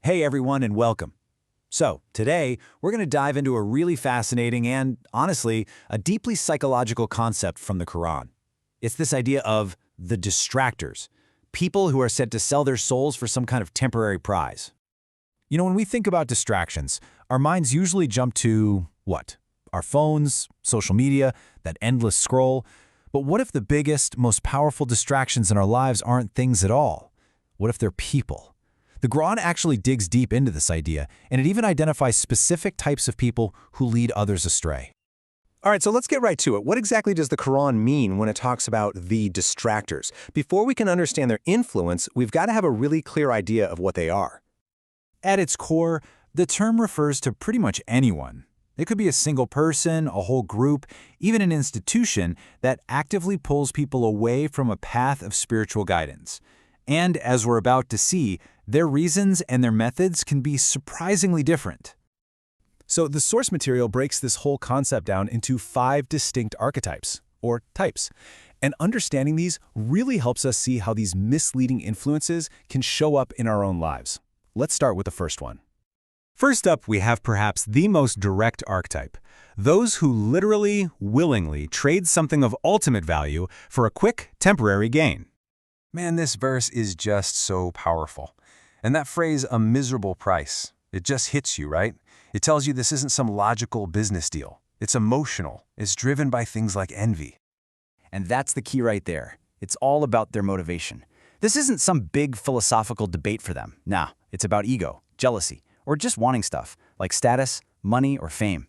Hey everyone and welcome. So, today we're going to dive into a really fascinating and, honestly, a deeply psychological concept from the Quran. It's this idea of the distractors, people who are said to sell their souls for some kind of temporary prize. When we think about distractions, our minds usually jump to, what? Our phones, social media, that endless scroll. But what if the biggest, most powerful distractions in our lives aren't things at all? What if they're people? The Quran actually digs deep into this idea, and it even identifies specific types of people who lead others astray. All right, so let's get right to it. What exactly does the Quran mean when it talks about the distractors? Before we can understand their influence, we've got to have a really clear idea of what they are. At its core, the term refers to pretty much anyone. It could be a single person, a whole group, even an institution that actively pulls people away from a path of spiritual guidance. And as we're about to see, their reasons and their methods can be surprisingly different. So the source material breaks this whole concept down into 5 distinct archetypes, or types. And understanding these really helps us see how these misleading influences can show up in our own lives. Let's start with the first one. First up, we have perhaps the most direct archetype. Those who literally, willingly trade something of ultimate value for a quick, temporary gain. Man, this verse is just so powerful. And that phrase, a miserable price, it just hits you, right? It tells you this isn't some logical business deal. It's emotional. It's driven by things like envy. And that's the key right there. It's all about their motivation. This isn't some big philosophical debate for them. Nah, it's about ego, jealousy, or just wanting stuff, like status, money, or fame.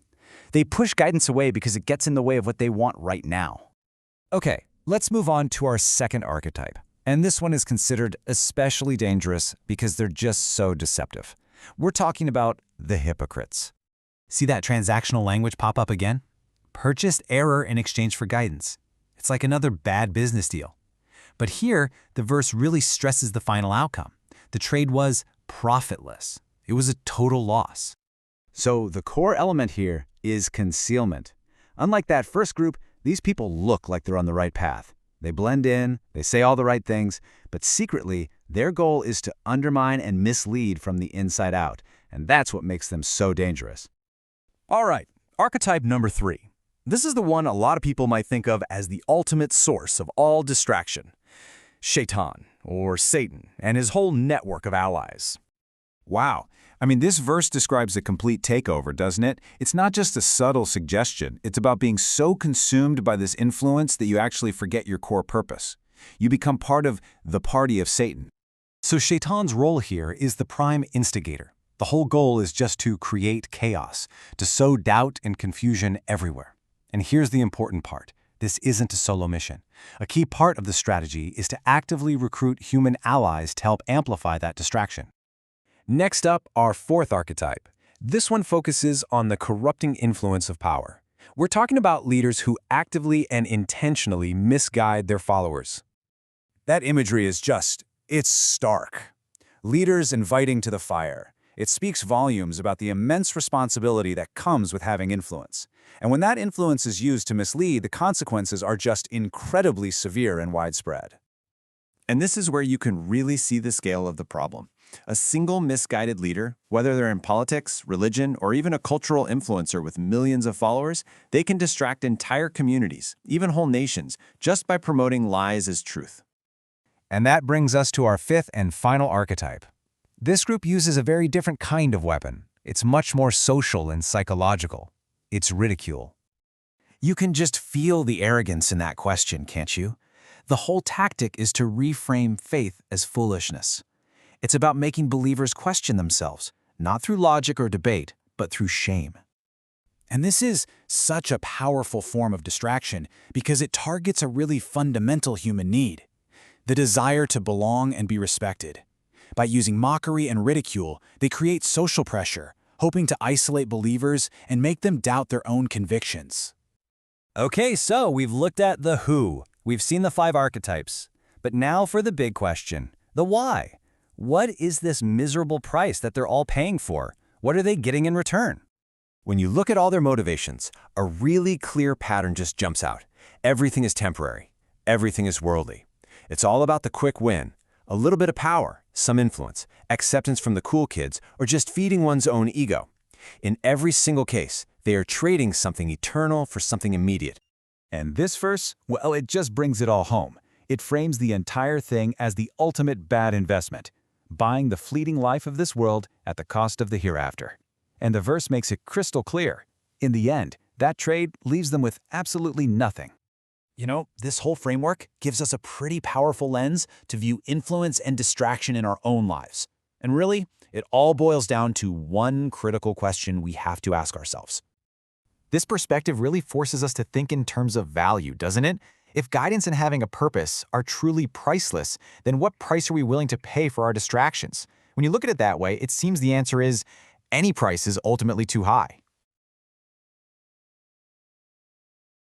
They push guidance away because it gets in the way of what they want right now. Okay, let's move on to our second archetype. And this one is considered especially dangerous because they're just so deceptive. We're talking about the hypocrites. See that transactional language pop up again? Purchased error in exchange for guidance. It's like another bad business deal. But here, the verse really stresses the final outcome. The trade was profitless. It was a total loss. So the core element here is concealment. Unlike that first group, these people look like they're on the right path. They blend in, they say all the right things, but secretly, their goal is to undermine and mislead from the inside out, and that's what makes them so dangerous. All right, archetype number 3. This is the one a lot of people might think of as the ultimate source of all distraction. Shaitan, or Satan, and his whole network of allies. Wow. This verse describes a complete takeover, doesn't it? It's not just a subtle suggestion. It's about being so consumed by this influence that you actually forget your core purpose. You become part of the party of Satan. So Shaitan's role here is the prime instigator. The whole goal is just to create chaos, to sow doubt and confusion everywhere. And here's the important part. This isn't a solo mission. A key part of the strategy is to actively recruit human allies to help amplify that distraction. Next up, our fourth archetype. This one focuses on the corrupting influence of power. We're talking about leaders who actively and intentionally misguide their followers. That imagery is it's stark. Leaders inviting to the fire. It speaks volumes about the immense responsibility that comes with having influence. And when that influence is used to mislead, the consequences are just incredibly severe and widespread. And this is where you can really see the scale of the problem. A single misguided leader, whether they're in politics, religion, or even a cultural influencer with millions of followers, they can distract entire communities, even whole nations, just by promoting lies as truth. And that brings us to our fifth and final archetype. This group uses a very different kind of weapon. It's much more social and psychological. It's ridicule. You can just feel the arrogance in that question, can't you? The whole tactic is to reframe faith as foolishness. It's about making believers question themselves, not through logic or debate, but through shame. And this is such a powerful form of distraction because it targets a really fundamental human need, the desire to belong and be respected. By using mockery and ridicule, they create social pressure, hoping to isolate believers and make them doubt their own convictions. Okay, so we've looked at the who. We've seen the 5 archetypes. But now for the big question, the why. What is this miserable price that they're all paying for? What are they getting in return? When you look at all their motivations, a really clear pattern just jumps out. Everything is temporary. Everything is worldly. It's all about the quick win, A little bit of power, some influence, acceptance from the cool kids, or just feeding one's own ego. In every single case, they are trading something eternal for something immediate. And this verse, well, it just brings it all home. It frames the entire thing as the ultimate bad investment, buying the fleeting life of this world at the cost of the hereafter. And the verse makes it crystal clear. In the end, that trade leaves them with absolutely nothing. You know, this whole framework gives us a pretty powerful lens to view influence and distraction in our own lives. And really, it all boils down to one critical question we have to ask ourselves. This perspective really forces us to think in terms of value, doesn't it? If guidance and having a purpose are truly priceless, then what price are we willing to pay for our distractions? When you look at it that way, it seems the answer is any price is ultimately too high.